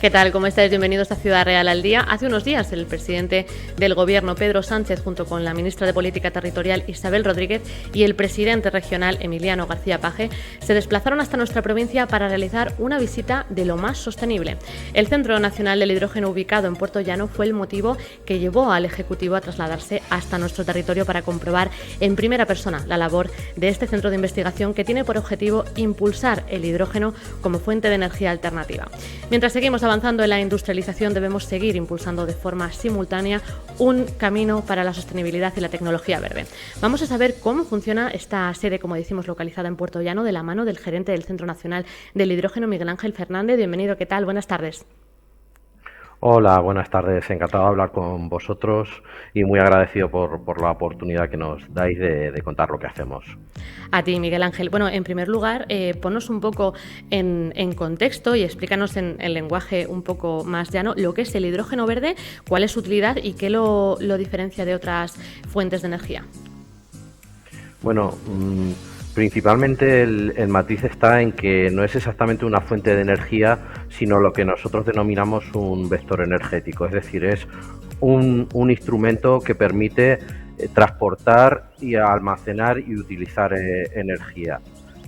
¿Qué tal? ¿Cómo estáis? Bienvenidos a Ciudad Real al Día. Hace unos días el presidente del Gobierno, Pedro Sánchez, junto con la ministra de Política Territorial, Isabel Rodríguez, y el presidente regional, Emiliano García Paje, se desplazaron hasta nuestra provincia para realizar una visita de lo más sostenible. El Centro Nacional del Hidrógeno, ubicado en Puerto Llano, fue el motivo que llevó al Ejecutivo a trasladarse hasta nuestro territorio para comprobar en primera persona la labor de este centro de investigación que tiene por objetivo impulsar el hidrógeno como fuente de energía alternativa. Mientras seguimos avanzando en la industrialización, debemos seguir impulsando de forma simultánea un camino para la sostenibilidad y la tecnología verde. Vamos a saber cómo funciona esta sede, como decimos, localizada en Puerto Llano, de la mano del gerente del Centro Nacional del Hidrógeno, Miguel Ángel Fernández. Bienvenido, ¿qué tal? Buenas tardes. Hola, buenas tardes. Encantado de hablar con vosotros y muy agradecido por la oportunidad que nos dais de contar lo que hacemos. A ti, Miguel Ángel. Bueno, en primer lugar, ponnos un poco en contexto y explícanos en lenguaje un poco más llano lo que es el hidrógeno verde, cuál es su utilidad y qué lo diferencia de otras fuentes de energía. Bueno, principalmente el matiz está en que no es exactamente una fuente de energía, sino lo que nosotros denominamos un vector energético. Es decir, es un instrumento que permite transportar y almacenar y utilizar energía.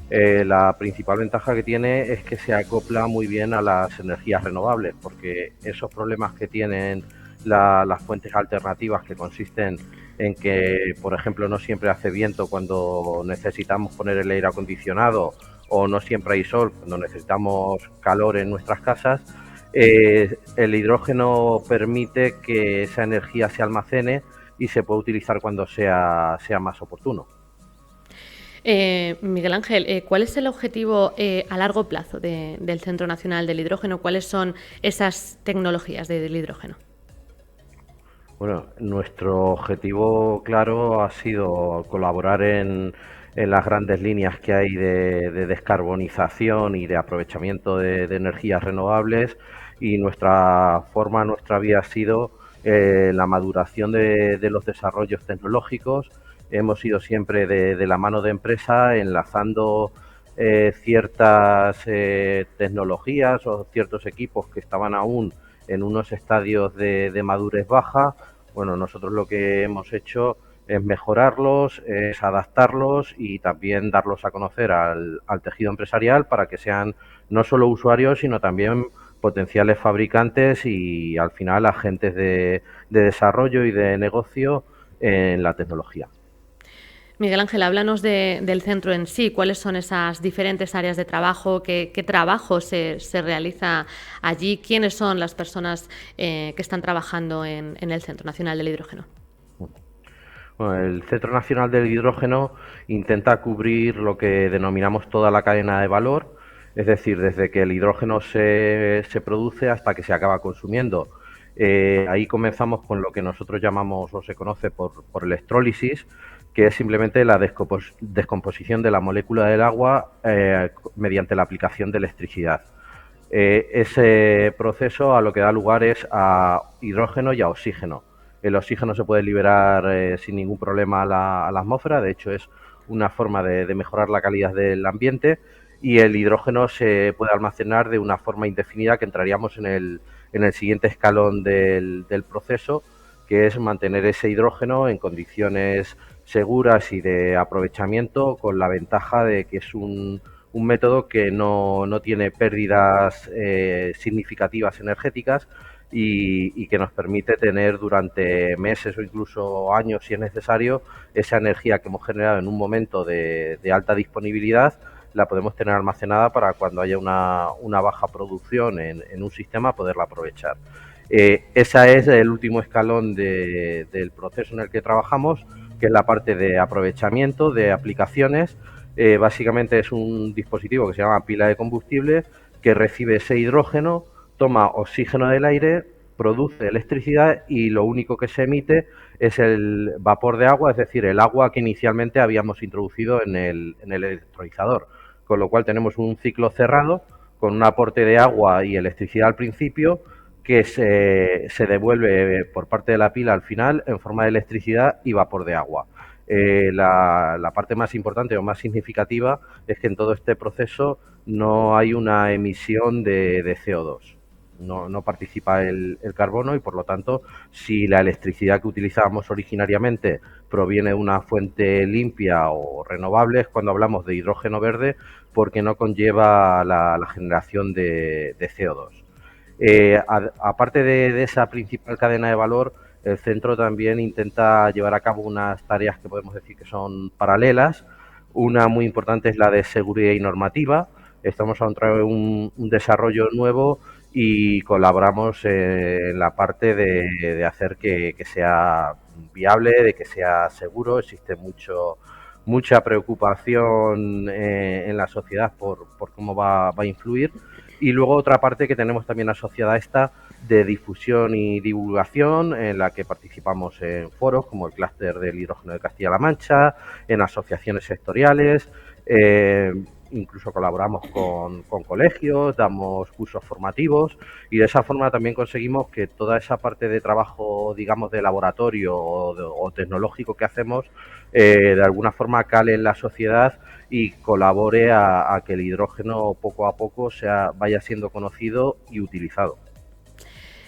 La principal ventaja que tiene es que se acopla muy bien a las energías renovables, porque esos problemas que tienen las fuentes alternativas, que consisten en que, por ejemplo, no siempre hace viento cuando necesitamos poner el aire acondicionado, o no siempre hay sol cuando necesitamos calor en nuestras casas, el hidrógeno permite que esa energía se almacene y se puede utilizar cuando sea más oportuno. Miguel Ángel, ¿cuál es el objetivo a largo plazo del Centro Nacional del Hidrógeno? ¿Cuáles son esas tecnologías del hidrógeno? Bueno, nuestro objetivo claro ha sido colaborar en las grandes líneas que hay de descarbonización y de aprovechamiento de energías renovables, y nuestra vía ha sido la maduración de los desarrollos tecnológicos. Hemos ido siempre de la mano de empresa, enlazando ciertas tecnologías o ciertos equipos que estaban aún en unos estadios de madurez baja. Bueno, nosotros lo que hemos hecho es mejorarlos, es adaptarlos y también darlos a conocer al tejido empresarial para que sean no solo usuarios, sino también potenciales fabricantes y al final agentes de desarrollo y de negocio en la tecnología. Miguel Ángel, háblanos del centro en sí. ¿Cuáles son esas diferentes áreas de trabajo? ¿Qué trabajo se realiza allí? ¿Quiénes son las personas que están trabajando en el Centro Nacional del Hidrógeno? Bueno, el Centro Nacional del Hidrógeno intenta cubrir lo que denominamos toda la cadena de valor, es decir, desde que el hidrógeno se produce hasta que se acaba consumiendo. Ahí comenzamos con lo que nosotros llamamos o se conoce por electrólisis, que es simplemente la descomposición de la molécula del agua mediante la aplicación de electricidad. Ese proceso a lo que da lugar es a hidrógeno y a oxígeno. El oxígeno se puede liberar sin ningún problema a la atmósfera, de hecho es una forma de mejorar la calidad del ambiente, y el hidrógeno se puede almacenar de una forma indefinida, que entraríamos en el siguiente escalón del proceso, que es mantener ese hidrógeno en condiciones seguras y de aprovechamiento, con la ventaja de que es un método que no tiene pérdidas significativas energéticas y que nos permite tener durante meses o incluso años, si es necesario, esa energía que hemos generado en un momento de alta disponibilidad, la podemos tener almacenada para cuando haya una baja producción en un sistema poderla aprovechar. Ese es el último escalón del proceso en el que trabajamos, que es la parte de aprovechamiento de aplicaciones. Básicamente es un dispositivo que se llama pila de combustible, que recibe ese hidrógeno, toma oxígeno del aire, produce electricidad y lo único que se emite es el vapor de agua, es decir, el agua que inicialmente habíamos introducido en el electrolizador. Con lo cual tenemos un ciclo cerrado con un aporte de agua y electricidad al principio, que se devuelve por parte de la pila al final en forma de electricidad y vapor de agua. La parte más importante o más significativa es que en todo este proceso no hay una emisión de CO2. no participa el carbono y por lo tanto, si la electricidad que utilizábamos originariamente proviene de una fuente limpia o renovable, es cuando hablamos de hidrógeno verde porque no conlleva la generación de CO2. Aparte de esa principal cadena de valor, el centro también intenta llevar a cabo unas tareas que podemos decir que son paralelas. Una muy importante es la de seguridad y normativa. Estamos a entrar en un desarrollo nuevo y colaboramos en la parte de hacer que sea viable, de que sea seguro. Existe mucha preocupación en la sociedad por cómo va a influir. Y luego otra parte que tenemos también asociada a esta de difusión y divulgación, en la que participamos en foros como el clúster del hidrógeno de Castilla-La Mancha, en asociaciones sectoriales, incluso colaboramos con colegios, damos cursos formativos y de esa forma también conseguimos que toda esa parte de trabajo, digamos, de laboratorio o tecnológico que hacemos, de alguna forma cale en la sociedad y colabore a que el hidrógeno poco a poco vaya siendo conocido y utilizado.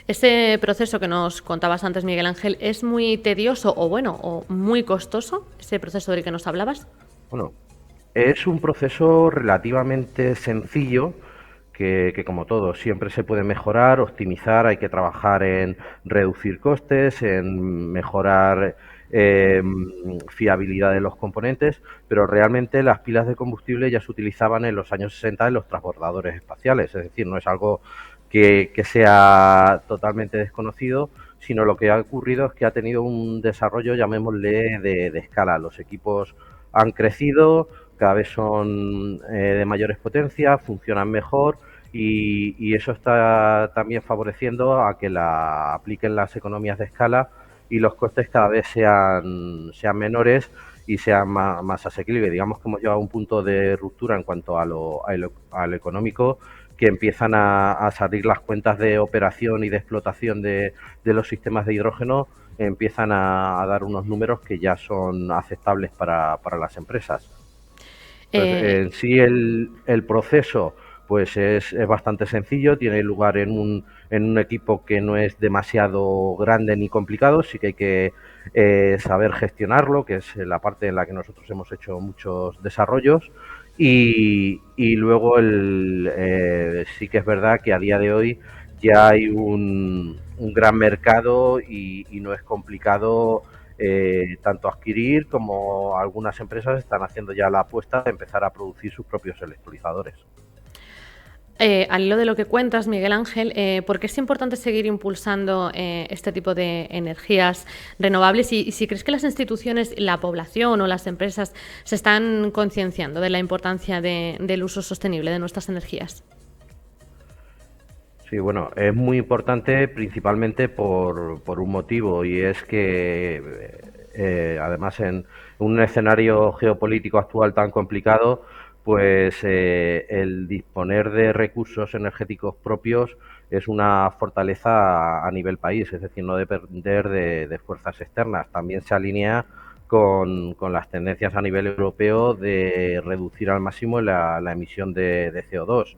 Ese proceso que nos contabas antes, Miguel Ángel, ¿es muy tedioso o muy costoso, ese proceso del que nos hablabas? Bueno, es un proceso relativamente sencillo que como todo, siempre se puede mejorar, optimizar, hay que trabajar en reducir costes, en mejorar fiabilidad de los componentes, pero realmente las pilas de combustible ya se utilizaban en los años 60 en los transbordadores espaciales, es decir, no es algo que sea totalmente desconocido, sino lo que ha ocurrido es que ha tenido un desarrollo, llamémosle, de escala. Los equipos han crecido, cada vez son de mayores potencias, funcionan mejor y eso está también favoreciendo a que la apliquen las economías de escala y los costes cada vez sean menores y sean más asequibles. Digamos que hemos llegado a un punto de ruptura en cuanto a lo económico, que empiezan a salir las cuentas de operación y de explotación de los sistemas de hidrógeno, empiezan a dar unos números que ya son aceptables para las empresas. Entonces, en sí el proceso pues es bastante sencillo, tiene lugar en un equipo que no es demasiado grande ni complicado, sí que hay que saber gestionarlo, que es la parte en la que nosotros hemos hecho muchos desarrollos. Y luego sí que es verdad que a día de hoy ya hay un gran mercado y no es complicado tanto adquirir como algunas empresas están haciendo ya la apuesta de empezar a producir sus propios electrolizadores. Al hilo de lo que cuentas, Miguel Ángel, ¿por qué es importante seguir impulsando este tipo de energías renovables? Y si crees que las instituciones, la población o las empresas se están concienciando de la importancia del uso sostenible de nuestras energías. Sí, bueno, es muy importante principalmente por un motivo y es que además en un escenario geopolítico actual tan complicado, pues el disponer de recursos energéticos propios es una fortaleza a nivel país, es decir, no depender de fuerzas externas. También se alinea con las tendencias a nivel europeo de reducir al máximo la emisión de CO2.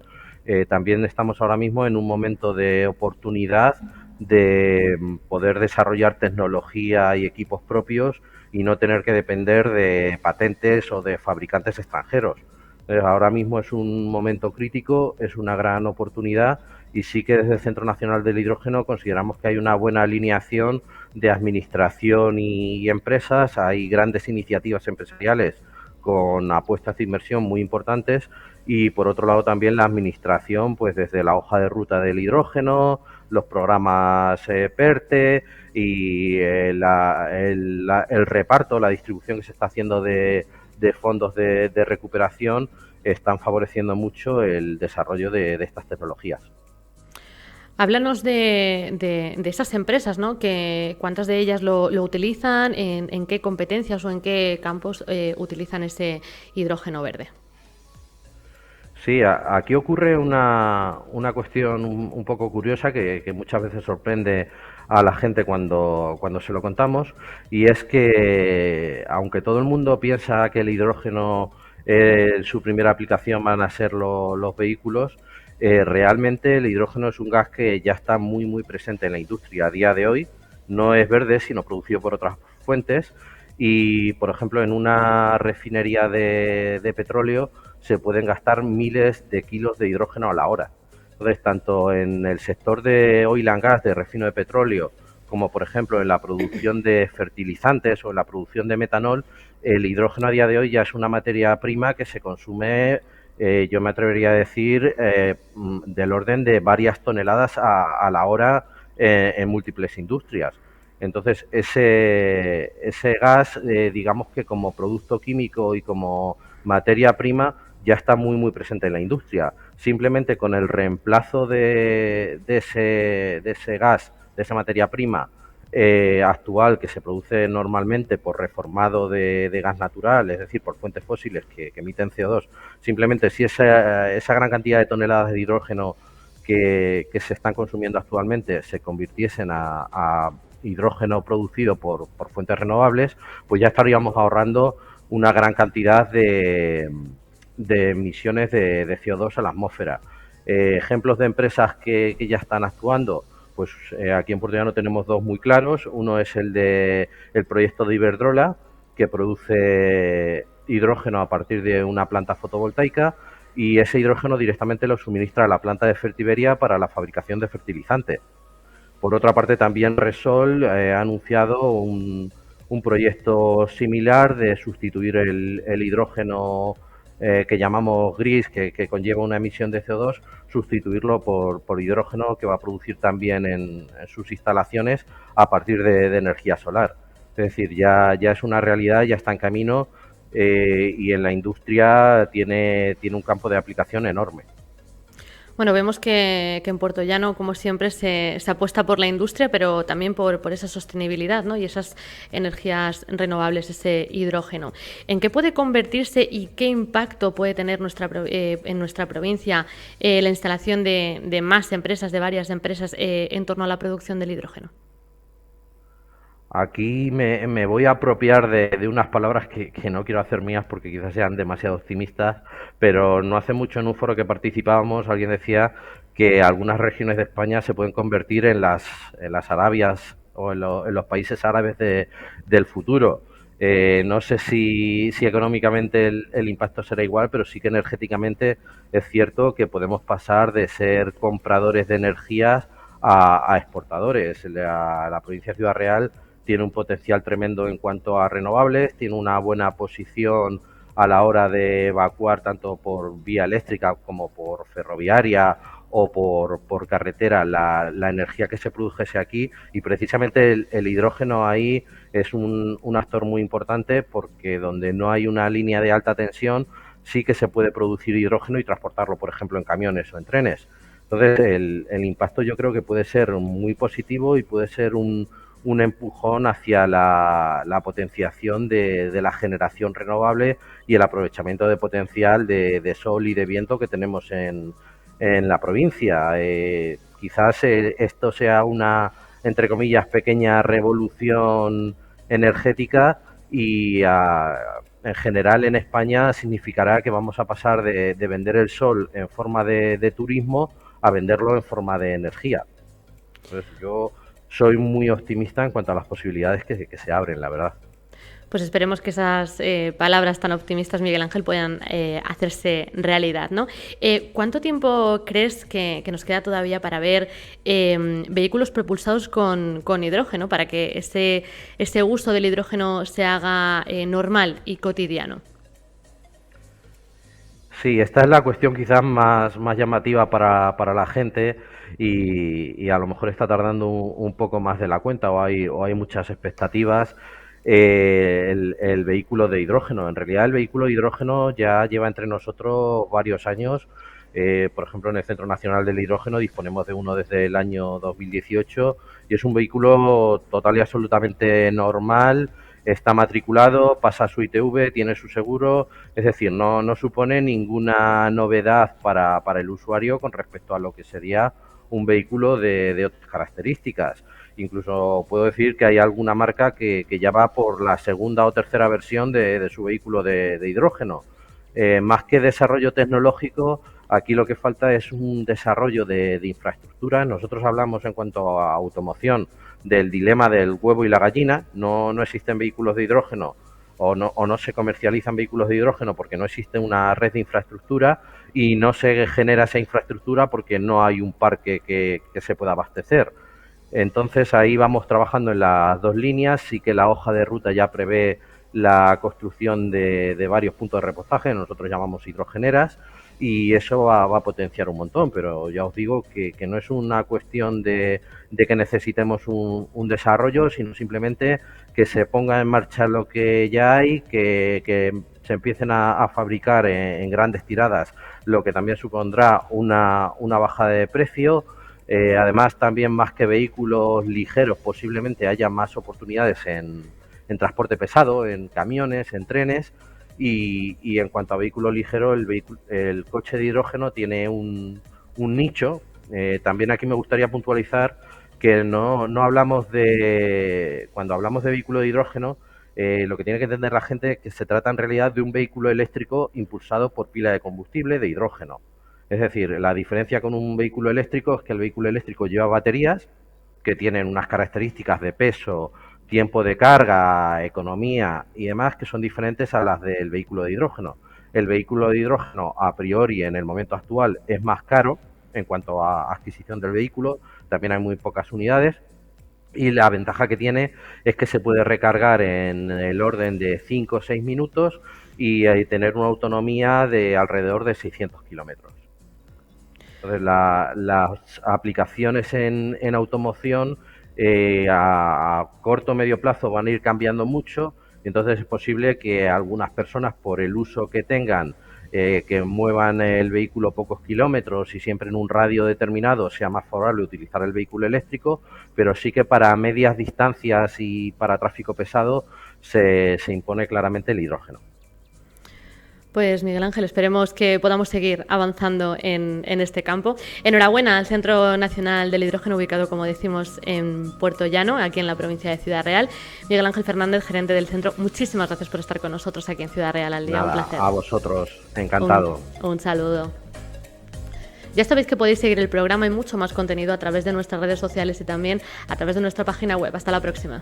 También estamos ahora mismo en un momento de oportunidad de poder desarrollar tecnología y equipos propios y no tener que depender de patentes o de fabricantes extranjeros. Ahora mismo es un momento crítico, es una gran oportunidad y sí que desde el Centro Nacional del Hidrógeno consideramos que hay una buena alineación de administración y empresas, hay grandes iniciativas empresariales con apuestas de inversión muy importantes y por otro lado también la administración, pues desde la hoja de ruta del hidrógeno, los programas PERTE y el reparto, la distribución que se está haciendo de fondos de recuperación están favoreciendo mucho el desarrollo de estas tecnologías. Háblanos de esas empresas, ¿no? ¿Cuántas de ellas lo utilizan? ¿En qué competencias o en qué campos utilizan ese hidrógeno verde? Sí, aquí ocurre una cuestión un poco curiosa que muchas veces sorprende a la gente cuando se lo contamos, y es que aunque todo el mundo piensa que el hidrógeno, su primera aplicación van a ser los vehículos, realmente el hidrógeno es un gas que ya está muy, muy presente en la industria a día de hoy. No es verde, sino producido por otras fuentes. Y, por ejemplo, en una refinería de petróleo se pueden gastar miles de kilos de hidrógeno a la hora. Entonces, tanto en el sector de oil and gas, de refino de petróleo, como por ejemplo en la producción de fertilizantes o en la producción de metanol, el hidrógeno a día de hoy ya es una materia prima que se consume, yo me atrevería a decir, del orden de varias toneladas a la hora en múltiples industrias. Entonces, ese gas, digamos que como producto químico y como materia prima, ya está muy, muy presente en la industria. Simplemente con el reemplazo de ese gas, de esa materia prima actual que se produce normalmente por reformado de gas natural, es decir, por fuentes fósiles que emiten CO2, simplemente si esa gran cantidad de toneladas de hidrógeno que se están consumiendo actualmente se convirtiesen a hidrógeno producido por fuentes renovables, pues ya estaríamos ahorrando una gran cantidad de emisiones de CO2 a la atmósfera. Ejemplos de empresas que ya están actuando, pues aquí en Puerto Llano tenemos dos muy claros. Uno es el proyecto de Iberdrola, que produce hidrógeno a partir de una planta fotovoltaica, y ese hidrógeno directamente lo suministra a la planta de Fertiberia para la fabricación de fertilizantes. Por otra parte, también Repsol ha anunciado un proyecto similar de sustituir el hidrógeno que llamamos gris, que conlleva una emisión de CO2, sustituirlo por hidrógeno que va a producir también en sus instalaciones a partir de energía solar. Es decir, ya es una realidad, ya está en camino, y en la industria tiene un campo de aplicación enorme. Bueno, vemos que en Puerto Llano, como siempre, se apuesta por la industria, pero también por esa sostenibilidad, ¿no? Y esas energías renovables, ese hidrógeno. ¿En qué puede convertirse y qué impacto puede tener en nuestra provincia la instalación de más empresas, de varias empresas, en torno a la producción del hidrógeno? Aquí me voy a apropiar de unas palabras que no quiero hacer mías porque quizás sean demasiado optimistas, pero no hace mucho en un foro que participábamos alguien decía que algunas regiones de España se pueden convertir en las Arabias o en los países árabes del futuro. No sé si económicamente el impacto será igual, pero sí que energéticamente es cierto que podemos pasar de ser compradores de energías a exportadores. La provincia de Ciudad Real tiene un potencial tremendo en cuanto a renovables, tiene una buena posición a la hora de evacuar tanto por vía eléctrica como por ferroviaria o por carretera la energía que se produjese aquí, y precisamente el hidrógeno ahí es un actor muy importante porque donde no hay una línea de alta tensión sí que se puede producir hidrógeno y transportarlo, por ejemplo, en camiones o en trenes. Entonces, el impacto yo creo que puede ser muy positivo y puede ser un empujón hacia la potenciación de la generación renovable y el aprovechamiento de potencial de sol y de viento que tenemos en la provincia. Quizás esto sea una, entre comillas, pequeña revolución energética y en general en España significará que vamos a pasar de vender el sol en forma de turismo a venderlo en forma de energía. Entonces yo soy muy optimista en cuanto a las posibilidades que se abren, la verdad. Pues esperemos que esas palabras tan optimistas, Miguel Ángel, puedan hacerse realidad, ¿no? ¿Cuánto tiempo crees que nos queda todavía para ver vehículos propulsados con hidrógeno, para que ese uso del hidrógeno se haga normal y cotidiano? Sí, esta es la cuestión quizás más llamativa para la gente, y a lo mejor está tardando un poco más de la cuenta, o hay muchas expectativas. El vehículo de hidrógeno. En realidad el vehículo de hidrógeno ya lleva entre nosotros varios años. Por ejemplo, en el Centro Nacional del Hidrógeno disponemos de uno desde el año 2018 y es un vehículo total y absolutamente normal. Está matriculado, pasa su ITV, tiene su seguro, es decir, no supone ninguna novedad para el usuario con respecto a lo que sería un vehículo de otras características. Incluso puedo decir que hay alguna marca que ya va por la segunda o tercera versión de su vehículo de hidrógeno. Más que desarrollo tecnológico, Aquí lo que falta es un desarrollo de infraestructura. Nosotros hablamos en cuanto a automoción del dilema del huevo y la gallina. No existen vehículos de hidrógeno o no se comercializan vehículos de hidrógeno porque no existe una red de infraestructura y no se genera esa infraestructura porque no hay un parque que se pueda abastecer. Entonces ahí vamos trabajando en las dos líneas. Sí que la hoja de ruta ya prevé la construcción de varios puntos de repostaje, nosotros llamamos hidrogeneras, y eso va a potenciar un montón, pero ya os digo que no es una cuestión de que necesitemos un desarrollo, sino simplemente que se ponga en marcha lo que ya hay, que se empiecen a fabricar en grandes tiradas, lo que también supondrá una bajada de precio. Además, también más que vehículos ligeros, posiblemente haya más oportunidades en transporte pesado, en camiones, en trenes. Y en cuanto a vehículo ligero, el coche de hidrógeno tiene un nicho. También aquí me gustaría puntualizar que no hablamos cuando hablamos de vehículo de hidrógeno, lo que tiene que entender la gente es que se trata en realidad de un vehículo eléctrico impulsado por pila de combustible de hidrógeno. Es decir, la diferencia con un vehículo eléctrico es que el vehículo eléctrico lleva baterías que tienen unas características de peso, tiempo de carga, economía y demás que son diferentes a las del vehículo de hidrógeno. El vehículo de hidrógeno, a priori, en el momento actual, es más caro en cuanto a adquisición del vehículo, también hay muy pocas unidades, y la ventaja que tiene es que se puede recargar en el orden de 5 o 6 minutos y tener una autonomía de alrededor de 600 kilómetros. Entonces, las aplicaciones en automoción a corto o medio plazo van a ir cambiando mucho, y entonces es posible que algunas personas, por el uso que tengan, que muevan el vehículo pocos kilómetros y siempre en un radio determinado, sea más favorable utilizar el vehículo eléctrico, pero sí que para medias distancias y para tráfico pesado se impone claramente el hidrógeno. Pues Miguel Ángel, esperemos que podamos seguir avanzando en este campo. Enhorabuena al Centro Nacional del Hidrógeno, ubicado, como decimos, en Puerto Llano, aquí en la provincia de Ciudad Real. Miguel Ángel Fernández, gerente del centro, muchísimas gracias por estar con nosotros aquí en Ciudad Real al día. Nada, un placer. A vosotros, encantado. Un saludo. Ya sabéis que podéis seguir el programa y mucho más contenido a través de nuestras redes sociales y también a través de nuestra página web. Hasta la próxima.